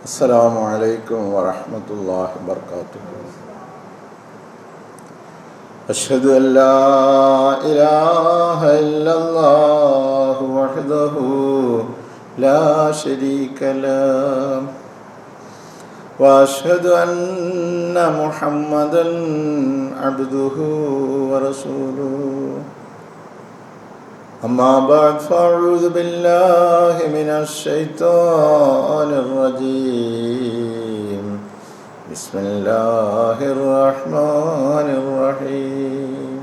السلام عليكم ورحمة الله وبركاته. أشهد أن لا إله إلا الله وحده لا شريك له وأشهد أن محمدا عبده ورسوله. أما بعد فأعوذ بالله من الشيطان الرجيم. بسم الله الرحمن الرحيم.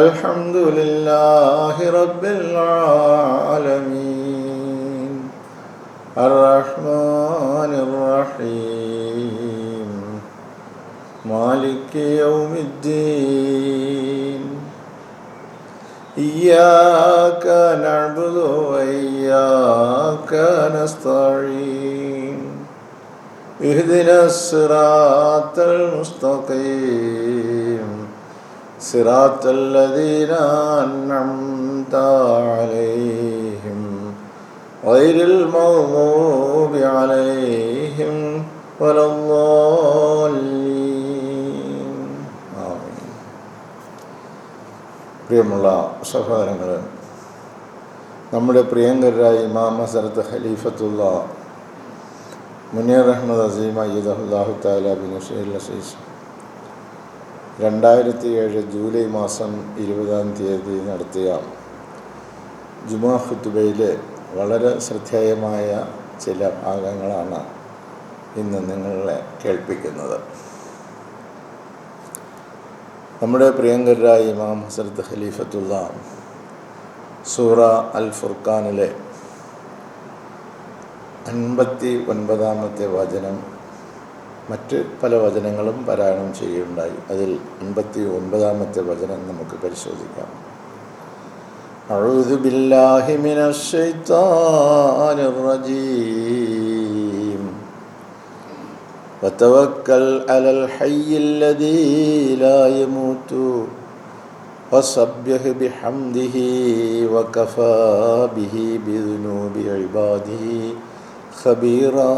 الحمد لله رب العالمين الرحمن الرحيم مالك يوم الدين. إياك نعبد وإياك نستعين. اهدنا الصراط المستقيم صراط الذين أنعمت عليهم غير المغضوب عليهم ولا الضالين. ആമീൻ. പ്രിയമുള്ള സഹോദരങ്ങളെ, നമ്മുടെ പ്രിയങ്കരായ ഇമാം ഹസ്രത്ത് ഖലീഫത്തുള്ള മുനീർ അഹ്മദ് അസീം അയ്യദഹുല്ലാഹു തആല ബിനസ്രിൽ അസീസ് 2007 ജൂലൈ മാസം 20 നടത്തിയ ജുമാ ഖുതുബയിലെ വളരെ ശ്രദ്ധേയമായ ചില ഭാഗങ്ങളാണ് ഇന്ന് നിങ്ങളെ കേൾപ്പിക്കുന്നത്. നമ്മുടെ പ്രിയങ്കരായ ഇമാം ഹസ്രത്ത് ഖലീഫത്തുള്ള സൂറ അൽ ഫുർഖാനിലെ 59-ാമത്തെ വചനം, മറ്റ് പല വചനങ്ങളും പാരായണം ചെയ്യുകയുണ്ടായി. അതിൽ 59-ാമത്തെ വചനം നമുക്ക് പരിശോധിക്കാം. അഊദു ബില്ലാഹി മിനശ് ശൈത്താനിർ റജീം. വതവക്കൽ അലൽ ഹയ്യിൽ ലദീ ലാ യമൂതു വസബ്ബിഹ് ബിഹംദിഹി വകഫാ ബിഹി ബിദുനൂബി ഇബാദിഹി ഖബീറാ.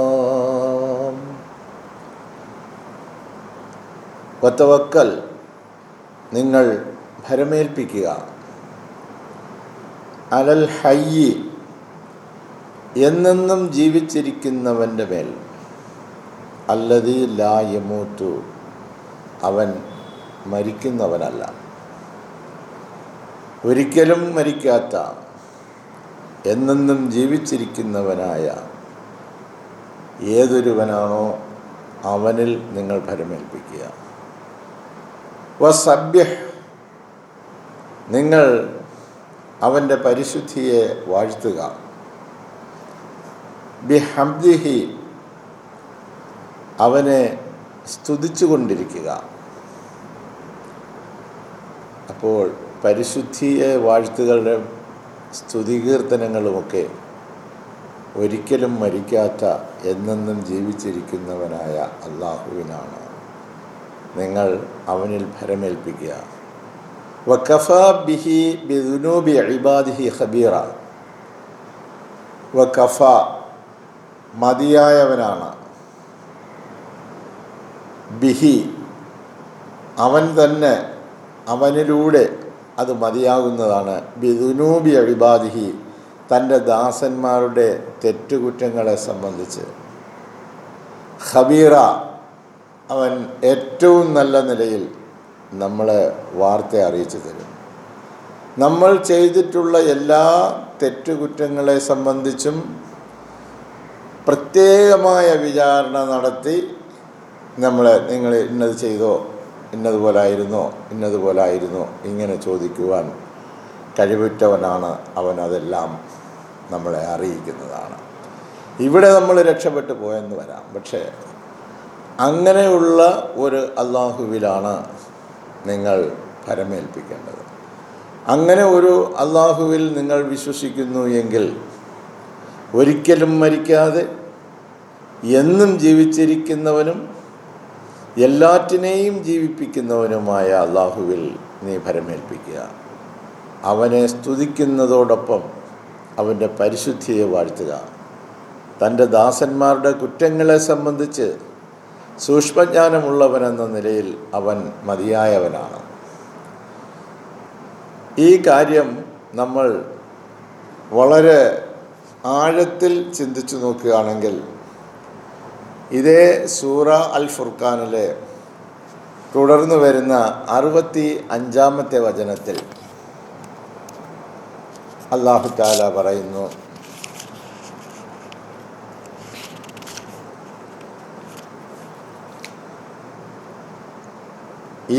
വതവക്കൽ, നിങ്ങൾ ഭരമേൽപ്പിക്കുക, അലൽ ഹയ്യി, എന്നെന്നും ജീവിച്ചിരിക്കുന്നവൻ്റെ മേൽ, അല്ലദീ ലാ യമൂതു, അവൻ മരിക്കുന്നവനല്ല, ഒരിക്കലും മരിക്കാത്ത എന്നെന്നും ജീവിച്ചിരിക്കുന്നവനായ ഏതൊരുവനാണോ അവനിൽ നിങ്ങൾ ഭരമേൽപ്പിക്കുക. വസബ്ബിഹ്, നിങ്ങൾ അവൻ്റെ പരിശുദ്ധിയെ വാഴ്ത്തുക. ബിഹംദിഹി, അവനെ സ്തുതിച്ചുകൊണ്ടിരിക്കുക. അപ്പോൾ പരിശുദ്ധിയെ വാഴ്ത്തുകളുടെ സ്തുതികീർത്തനങ്ങളുമൊക്കെ ഒരിക്കലും മരിക്കാത്ത എന്നെന്നും ജീവിച്ചിരിക്കുന്നവനായ അല്ലാഹുവിനാണ് നിങ്ങൾ അവനിൽ ഭരമേൽപ്പിക്കുക. വകഫാ ബിഹി ബിദുനൂബി ഇബാദിഹി ഖബീറ. വകഫ, മതിയായവനാണ്, ബിഹി, അവൻ തന്നെ, അവനിലൂടെ അത് മതിയാകുന്നതാണ്, ബിദുനൂബി ഇബാദിഹി, തൻ്റെ ദാസന്മാരുടെ തെറ്റുകുറ്റങ്ങളെ സംബന്ധിച്ച്, ഖബീറ, അവൻ ഏറ്റവും നല്ല നിലയിൽ നമ്മളെ വാർത്ത അറിയിച്ചു തരും. നമ്മൾ ചെയ്തിട്ടുള്ള എല്ലാ തെറ്റുകുറ്റങ്ങളെ സംബന്ധിച്ചും പ്രത്യേകമായ വിചാരണ നടത്തി നിങ്ങൾ ഇന്നത് ചെയ്തോ, ഇന്നതുപോലായിരുന്നോ, ഇന്നതുപോലായിരുന്നോ, ഇങ്ങനെ ചോദിക്കുവാൻ കഴിവുറ്റവനാണ് അവൻ. അതെല്ലാം നമ്മളെ അറിയിക്കുന്നതാണ്. ഇവിടെ നമ്മൾ രക്ഷപ്പെട്ടു പോയെന്ന് വരാം, പക്ഷേ അങ്ങനെയുള്ള ഒരു അല്ലാഹുവിലാണ് നിങ്ങൾ ഭരമേൽപ്പിക്കേണ്ടത്. അങ്ങനെ ഒരു അല്ലാഹുവിൽ നിങ്ങൾ വിശ്വസിക്കുന്നു എങ്കിൽ ഒരിക്കലും മരിക്കാതെ എന്നും ജീവിച്ചിരിക്കുന്നവനും എല്ലാറ്റിനെയും ജീവിപ്പിക്കുന്നവനുമായ അല്ലാഹുവിൽ നീ ഭരമേൽപ്പിക്കുക. അവനെ സ്തുതിക്കുന്നതോടൊപ്പം അവൻ്റെ പരിശുദ്ധിയെ വാഴ്ത്തുക. തൻ്റെ ദാസന്മാരുടെ കുറ്റങ്ങളെ സംബന്ധിച്ച് സൂക്ഷ്മജ്ഞാനമുള്ളവനെന്ന നിലയിൽ അവൻ മതിയായവനാണ്. ഈ കാര്യം നമ്മൾ വളരെ ആഴത്തിൽ ചിന്തിച്ചു നോക്കുകയാണെങ്കിൽ ഇതേ സൂറ അൽ ഫുർഖാനിലെ തുടർന്ന് വരുന്ന 65-ാമത്തെ വചനത്തിൽ അല്ലാഹു തആല പറയുന്നു,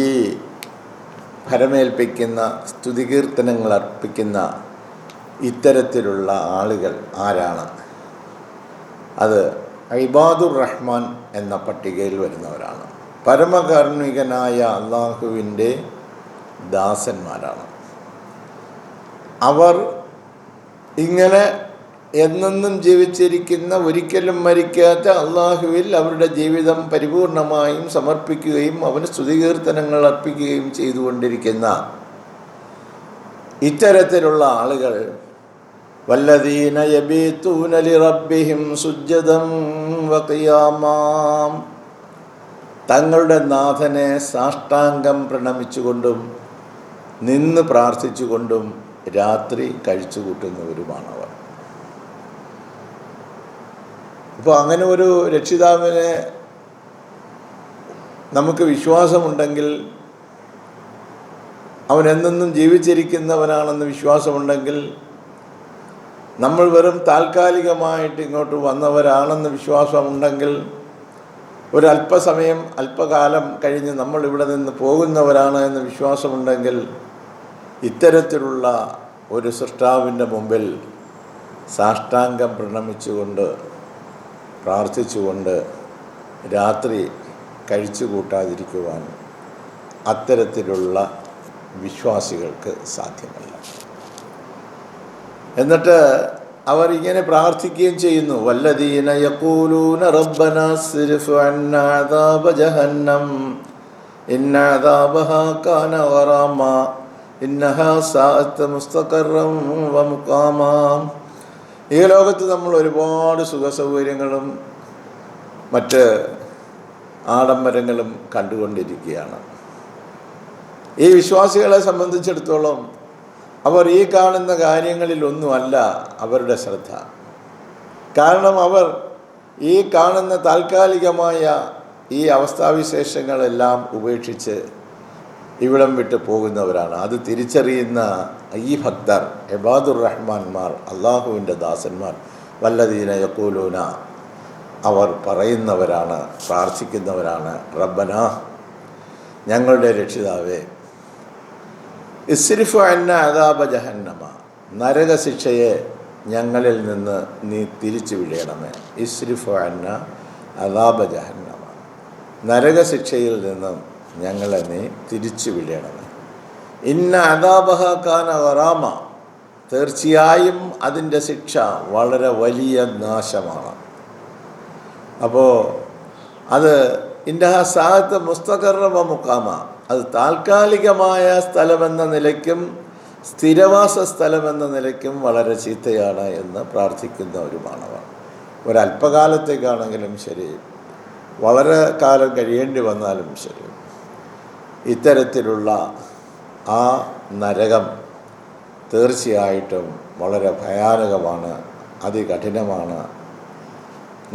ഈ ഭരമേൽപ്പിക്കുന്ന സ്തുതികീർത്തനങ്ങൾ അർപ്പിക്കുന്ന ഇത്തരത്തിലുള്ള ആളുകൾ ആരാണ്? അത് ഇബാദുർ റഹ്മാൻ എന്ന പട്ടികയിൽ വരുന്നവരാണ്. പരമകാരുണികനായ അള്ളാഹുവിൻ്റെ ദാസന്മാരാണ്. അവർ ഇങ്ങനെ എന്നെന്നും ജീവിച്ചിരിക്കുന്ന, ഒരിക്കലും മരിക്കാത്ത അള്ളാഹുവിൽ അവരുടെ ജീവിതം പരിപൂർണമായും സമർപ്പിക്കുകയും അവന് സ്തുതികീർത്തനങ്ങൾ അർപ്പിക്കുകയും ചെയ്തുകൊണ്ടിരിക്കുന്ന ഇത്തരത്തിലുള്ള ആളുകൾ വല്ലദീന യബീതൂന ലിറബ്ബിഹിം സുജ്ജദൻ വഖിയാമാ, തങ്ങളുടെ നാഥനെ സാഷ്ടാംഗം പ്രണമിച്ചുകൊണ്ടും നിന്ന് പ്രാർത്ഥിച്ചുകൊണ്ടും രാത്രി കഴിച്ചുകൂട്ടുന്നവരുമാണവർ. അപ്പോൾ അങ്ങനെ ഒരു രക്ഷിതാവിനെ നമുക്ക് വിശ്വാസമുണ്ടെങ്കിൽ, അവൻ എന്നെന്നും ജീവിച്ചിരിക്കുന്നവനാണെന്ന് വിശ്വാസമുണ്ടെങ്കിൽ, നമ്മൾ വെറും താൽക്കാലികമായിട്ട് ഇങ്ങോട്ട് വന്നവരാണെന്ന് വിശ്വാസമുണ്ടെങ്കിൽ, ഒരല്പസമയം അല്പകാലം കഴിഞ്ഞ് നമ്മൾ ഇവിടെ നിന്ന് പോകുന്നവരാണ് എന്ന് വിശ്വാസമുണ്ടെങ്കിൽ, ഇത്തരത്തിലുള്ള ഒരു സൃഷ്ടാവിൻ്റെ മുമ്പിൽ സാഷ്ടാംഗം പ്രണമിച്ചുകൊണ്ട് പ്രാർത്ഥിച്ചുകൊണ്ട് രാത്രി കഴിച്ചു കൂട്ടാതിരിക്കുവാൻ അത്തരത്തിലുള്ള വിശ്വാസികൾക്ക് സാധ്യമല്ല. എന്നിട്ട് അവർ ഇങ്ങനെ പ്രാർത്ഥിക്കുകയും ചെയ്യുന്നു, വല്ലദീന യഖൂലൂന റബ്ബനാ സ്രിഫ് അന്നാ അദാബ ജഹന്നം ഇന്ന അദാബഹാ കാന ഗറാമാ ഇന്നഹാ സാഅത്ത് മുസ്തഖറൻ വ മുഖാമാ. ഈ ലോകത്ത് നമ്മൾ ഒരുപാട് സുഖസൗകര്യങ്ങളും മറ്റ് ആഡംബരങ്ങളും കണ്ടുകൊണ്ടിരിക്കുകയാണ്. ഈ വിശ്വാസികളെ സംബന്ധിച്ചിടത്തോളം അവർ ഈ കാണുന്ന കാര്യങ്ങളിലൊന്നുമല്ല അവരുടെ ശ്രദ്ധ. കാരണം അവർ ഈ കാണുന്ന താൽക്കാലികമായ ഈ അവസ്ഥാവിശേഷങ്ങളെല്ലാം ഉപേക്ഷിച്ച് ഇവിടം വിട്ട് പോകുന്നവരാണ്. അത് തിരിച്ചറിയുന്ന ഈ ഭക്തർ, ഇബാദുർ റഹ്മാൻമാർ, അള്ളാഹുവിൻ്റെ ദാസന്മാർ, വല്ലദീന യഖൂലൂന, അവർ പറയുന്നവരാണ്, പ്രാർത്ഥിക്കുന്നവരാണ്, റബ്ബനാ, ഞങ്ങളുടെ രക്ഷിതാവേ, ഇസ്രിഫ് അന്ന അദാബ ജഹന്നമ, നരകശിക്ഷയെ ഞങ്ങളിൽ നിന്ന് നീ തിരിച്ചു വിടണമേ. ഇസ്രിഫ് അന്ന അദാബ ജഹന്നമ, നരകശിക്ഷയിൽ നിന്നും ഞങ്ങളെ നീ തിരിച്ചു വിടണമേ. ഇന്ന അദാബഹ കാന ഗറാമ, തീർച്ചയായും അതിൻ്റെ ശിക്ഷ വളരെ വലിയ നാശമാണ്. അപ്പോൾ അത് ഇന്നഹ സാഅത്ത് മുസ്തഖറ വ മുഖാമ, അത് താൽക്കാലികമായ സ്ഥലമെന്ന നിലയ്ക്കും സ്ഥിരവാസ സ്ഥലമെന്ന നിലയ്ക്കും വളരെ ചീത്തയാണ് എന്ന് പ്രാർത്ഥിക്കുന്നവരുമാണവർ. ഒരല്പകാലത്തേക്കാണെങ്കിലും ശരി, വളരെ കാലം കഴിയേണ്ടി വന്നാലും ശരി, ഇത്തരത്തിലുള്ള ആ നരകം തീർച്ചയായിട്ടും വളരെ ഭയാനകമാണ്, അതികഠിനമാണ്,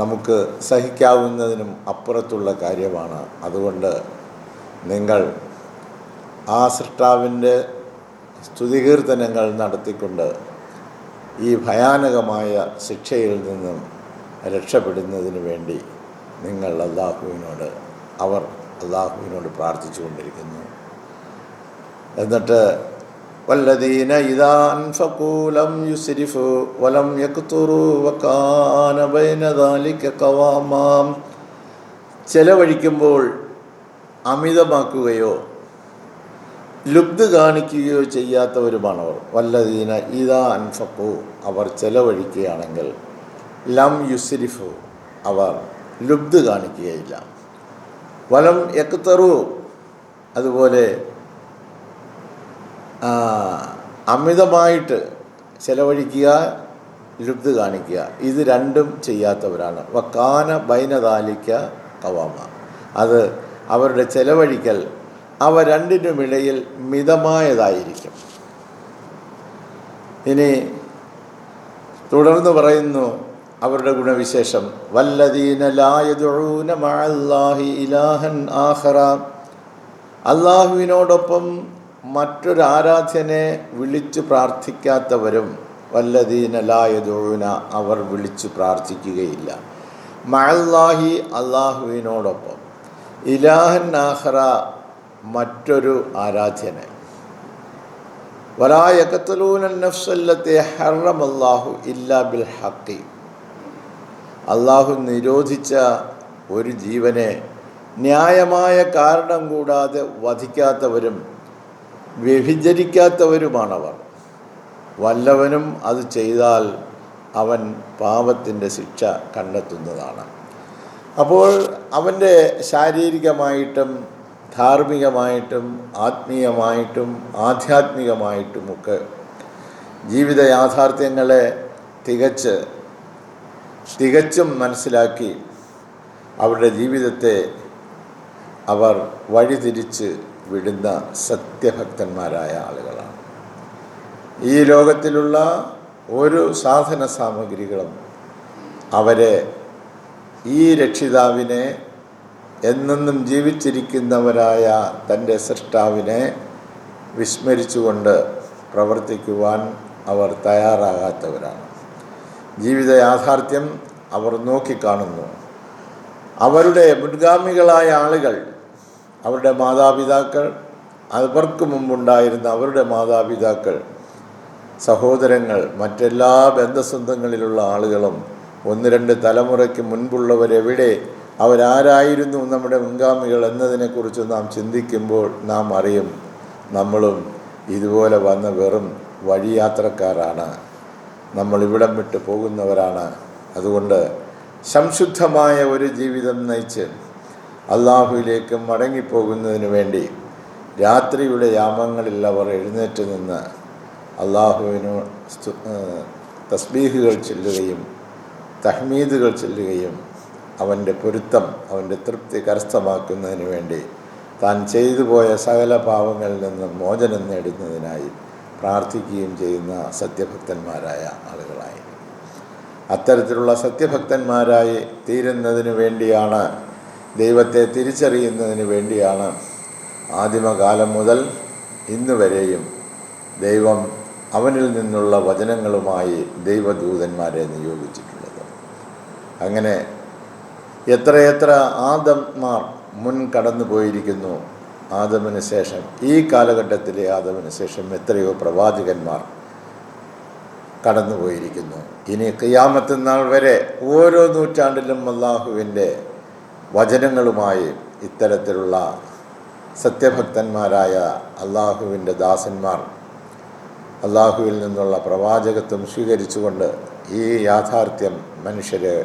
നമുക്ക് സഹിക്കാവുന്നതിനും അപ്പുറത്തുള്ള കാര്യമാണ്. അതുകൊണ്ട് നിങ്ങൾ ആ സൃഷ്ടാവിൻ്റെ സ്തുതികീർത്തനങ്ങൾ നടത്തിക്കൊണ്ട് ഈ ഭയാനകമായ ശിക്ഷയിൽ നിന്നും രക്ഷപ്പെടുന്നതിന് വേണ്ടി നിങ്ങൾ അള്ളാഹുവിനോട് പ്രാർത്ഥിച്ചുകൊണ്ടിരിക്കുന്നു. എന്നിട്ട് വല്ലദീന ഇദാ അൻഫഖൂ ലം യുസ്രിഫു വലം യഖ്തുറു വകാന ബൈന ദാലിക ഖവാമാ, ചെലവഴിക്കുമ്പോൾ അമിതമാക്കുകയോ ലുബ്ധ് കാണിക്കുകയോ ചെയ്യാത്തവരുമാണവർ. വല്ലദീന ഇദാ അൻഫഖൂ, അവർ ചെലവഴിക്കുകയാണെങ്കിൽ, ലം യുസ്രിഫു, അവർ ലുബ്ധ് കാണിക്കുകയില്ല, വലം യഖ്തറു, അതുപോലെ അമിതമായിട്ട് ചെലവഴിക്കുക ലുബ്ധ് കാണിക്കുക, ഇത് രണ്ടും ചെയ്യാത്തവരാണ്. വക്കാന ബൈനദാലിക്ക കവാമ, അത് അവരുടെ ചെലവഴിക്കൽ അവ രണ്ടിനുമിടയിൽ മിതമായതായിരിക്കും. ഇനി തുടർന്ന് പറയുന്നു അവരുടെ ഗുണവിശേഷം, വല്ലദീന ലാ യദ്ഊന മഅല്ലാഹി ഇലാഹൻ ആഖറ, അള്ളാഹുവിനോടൊപ്പം മറ്റൊരു ആരാധ്യനെ വിളിച്ചു പ്രാർത്ഥിക്കാത്തവരും, വല്ലദീന ലാ യദ്ഊന, അവർ വിളിച്ചു പ്രാർത്ഥിക്കുകയില്ല, മഅല്ലാഹി അള്ളാഹുവിനോടൊപ്പം, ഇലാഹൻ ആഖറ, മറ്റൊരു ആരാധ്യനെ, വലാ യഖ്തുലൂന നഫ്സല്ലത്തി ഹറമല്ലാഹു ഇല്ലാ ബിൽ ഹഖ്, അള്ളാഹു നിരോധിച്ച ഒരു ജീവനെ ന്യായമായ കാരണം കൂടാതെ വധിക്കാത്തവരും വ്യഭിചരിക്കാത്തവരുമാണവർ. വല്ലവനും അത് ചെയ്താൽ അവൻ പാപത്തിൻ്റെ ശിക്ഷ കണ്ടെത്തുന്നതാണ്. അപ്പോൾ അവൻ്റെ ശാരീരികമായിട്ടും ധാർമ്മികമായിട്ടും ആത്മീയമായിട്ടും ആധ്യാത്മികമായിട്ടുമൊക്കെ ജീവിത യാഥാർത്ഥ്യങ്ങളെ തികച്ചും മനസ്സിലാക്കി അവരുടെ ജീവിതത്തെ അവർ വഴിതിരിച്ച് വിടുന്ന സത്യഭക്തന്മാരായ ആളുകളാണ്. ഈ ലോകത്തിലുള്ള ഒരു സാധന സാമഗ്രികളും അവരെ ഈ രക്ഷിതാവിനെ, എന്നെന്നും ജീവിച്ചിരിക്കുന്നവരായ തൻ്റെ സൃഷ്ടാവിനെ വിസ്മരിച്ചുകൊണ്ട് പ്രവർത്തിക്കുവാൻ അവർ തയ്യാറാകാത്തവരാണ്. ജീവിത യാഥാർത്ഥ്യം അവർ നോക്കിക്കാണുന്നു. അവരുടെ മുൻഗാമികളായ ആളുകൾ, അവരുടെ മാതാപിതാക്കൾ, അവർക്ക് മുമ്പുണ്ടായിരുന്ന അവരുടെ മാതാപിതാക്കൾ, സഹോദരങ്ങൾ, മറ്റെല്ലാ ബന്ധസന്ധങ്ങളിലുള്ള ആളുകളും, ഒന്ന് രണ്ട് തലമുറയ്ക്ക് മുൻപുള്ളവരെവിടെ, അവരാരായിരുന്നു നമ്മുടെ മുൻഗാമികൾ എന്നതിനെക്കുറിച്ച് നാം ചിന്തിക്കുമ്പോൾ നാം അറിയും, നമ്മളും ഇതുപോലെ വന്ന വെറും വഴിയാത്രക്കാരാണ്, നമ്മൾ ഇവിടം വിട്ട് പോകുന്നവരാണ്. അതുകൊണ്ട് സംശുദ്ധമായ ഒരു ജീവിതം നയിച്ച് അള്ളാഹുവിലേക്ക് മടങ്ങിപ്പോകുന്നതിന് വേണ്ടി രാത്രിയുടെ യാമങ്ങളിൽ അവർ എഴുന്നേറ്റ് നിന്ന് അള്ളാഹുവിന് തസ്ബീഹുകൾ ചൊല്ലുകയും തഹ്മീദുകൾ ചൊല്ലുകയും അവൻ്റെ പൊരുത്തം, അവൻ്റെ തൃപ്തി കരസ്ഥമാക്കുന്നതിന് വേണ്ടി താൻ ചെയ്തു പോയ സകല പാവങ്ങളിൽ നിന്ന് മോചനം നേടുന്നതിനായി പ്രാർത്ഥിക്കുകയും ചെയ്യുന്ന സത്യഭക്തന്മാരായ ആളുകളായി. അത്തരത്തിലുള്ള സത്യഭക്തന്മാരായി തീരുന്നതിന് വേണ്ടിയാണ്, ദൈവത്തെ തിരിച്ചറിയുന്നതിന് വേണ്ടിയാണ് ആദിമകാലം മുതൽ ഇന്ന് വരെയും ദൈവം അവനിൽ നിന്നുള്ള വചനങ്ങളുമായി ദൈവദൂതന്മാരെ നിയോഗിച്ചിട്ടുള്ളത്. അങ്ങനെ എത്രയെത്ര ആദംമാർ മുൻ കടന്നു പോയിരിക്കുന്നു. ആദമിന് ശേഷം, ഈ കാലഘട്ടത്തിലെ ആദമിന് ശേഷം എത്രയോ പ്രവാചകന്മാർ കടന്നുപോയിരിക്കുന്നു. ഇനി ഖിയാമത്ത് നാൾ വരെ ഓരോ നൂറ്റാണ്ടിലും അള്ളാഹുവിൻ്റെ വചനങ്ങളുമായി ഇത്തരത്തിലുള്ള സത്യഭക്തന്മാരായ അള്ളാഹുവിൻ്റെ ദാസന്മാർ അള്ളാഹുവിൽ നിന്നുള്ള പ്രവാചകത്വം സ്വീകരിച്ചുകൊണ്ട് ഈ യാഥാർത്ഥ്യം മനുഷ്യരെ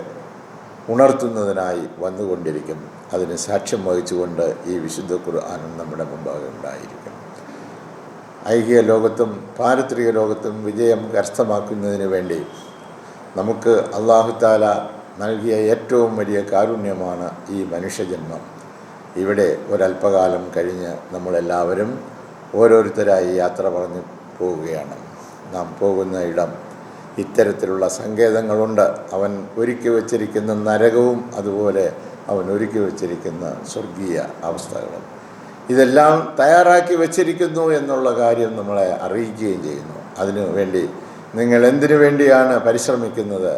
ഉണർത്തുന്നതിനായി വന്നുകൊണ്ടിരിക്കും. അതിന് സാക്ഷ്യം വഹിച്ചുകൊണ്ട് ഈ വിശുദ്ധ ഖുർആനും നമ്മുടെ മുമ്പാകെ ഉണ്ടായിരിക്കും. ഐഹിക ലോകത്തും പാരിത്രിക ലോകത്തും വിജയം കരസ്ഥമാക്കുന്നതിന് വേണ്ടി നമുക്ക് അല്ലാഹു തആല നൽകിയ ഏറ്റവും വലിയ കാരുണ്യമാണ് ഈ മനുഷ്യജന്മം. ഇവിടെ ഒരല്പകാലം കഴിഞ്ഞ് നമ്മളെല്ലാവരും ഓരോരുത്തരായി യാത്ര പറഞ്ഞു പോവുകയാണ്. നാം പോകുന്ന ഇടം ഇത്തരത്തിലുള്ള സങ്കേതങ്ങളുണ്ട്. അവൻ ഒരുക്കി വച്ചിരിക്കുന്ന നരകവും അതുപോലെ അവൻ ഒരുക്കി വച്ചിരിക്കുന്ന സ്വർഗീയ അവസ്ഥകളും ഇതെല്ലാം തയ്യാറാക്കി വച്ചിരിക്കുന്നു എന്നുള്ള കാര്യം നമ്മളെ അറിയിക്കുകയും ചെയ്യുന്നു. അതിനു വേണ്ടി നിങ്ങൾ എന്തിനു വേണ്ടിയാണ് പരിശ്രമിക്കുന്നത്?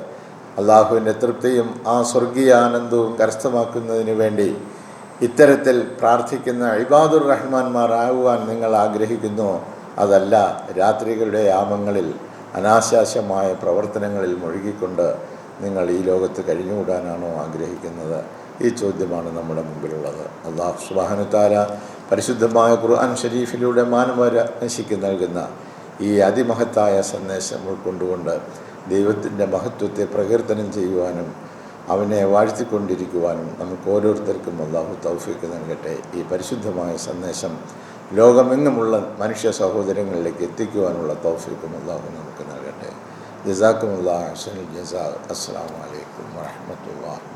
അള്ളാഹുവിൻ്റെ തൃപ്തിയും ആ സ്വർഗീയ ആനന്ദവും കരസ്ഥമാക്കുന്നതിന് വേണ്ടി ഇത്തരത്തിൽ പ്രാർത്ഥിക്കുന്ന ഇബാദുർ റഹ്മാന്മാരാകുവാൻ നിങ്ങൾ ആഗ്രഹിക്കുന്നു. അതല്ല രാത്രികളുടെ യാമങ്ങളിൽ അനാശാസ്യമായ പ്രവർത്തനങ്ങളിൽ മുഴുകിക്കൊണ്ട് നിങ്ങൾ ഈ ലോകത്ത് കഴിഞ്ഞുകൂടാനാണോ ആഗ്രഹിക്കുന്നത്? ഈ ചോദ്യമാണ് നമ്മുടെ മുമ്പിലുള്ളത്. അല്ലാഹു സുബ്ഹാനഹു തആല പരിശുദ്ധമായ ഖുർആൻ ഷരീഫിലൂടെ മാനവരാശിക്ക് നൽകുന്ന ഈ അതിമഹത്തായ സന്ദേശം ഉൾക്കൊണ്ടുകൊണ്ട് ദൈവത്തിൻ്റെ മഹത്വത്തെ പ്രകീർത്തനം ചെയ്യുവാനും അവനെ വാഴ്ത്തിക്കൊണ്ടിരിക്കുവാനും നമുക്ക് ഓരോരുത്തർക്കും അല്ലാഹു തൗഫീഖ് നൽകട്ടെ. ഈ പരിശുദ്ധമായ സന്ദേശം ലോകമെങ്ങുമുള്ള മനുഷ്യ സഹോദരങ്ങളിലേക്ക് എത്തിക്കുവാനുള്ള തൗഫീഖും അല്ലാഹു നമുക്ക് നൽകട്ടെ. ജസാക്കുമുല്ലാഹ് അഹ്സനുൽ ജസാ. അസ്സലാമു അലൈക്കും വറഹ്മത്തുള്ളാഹി.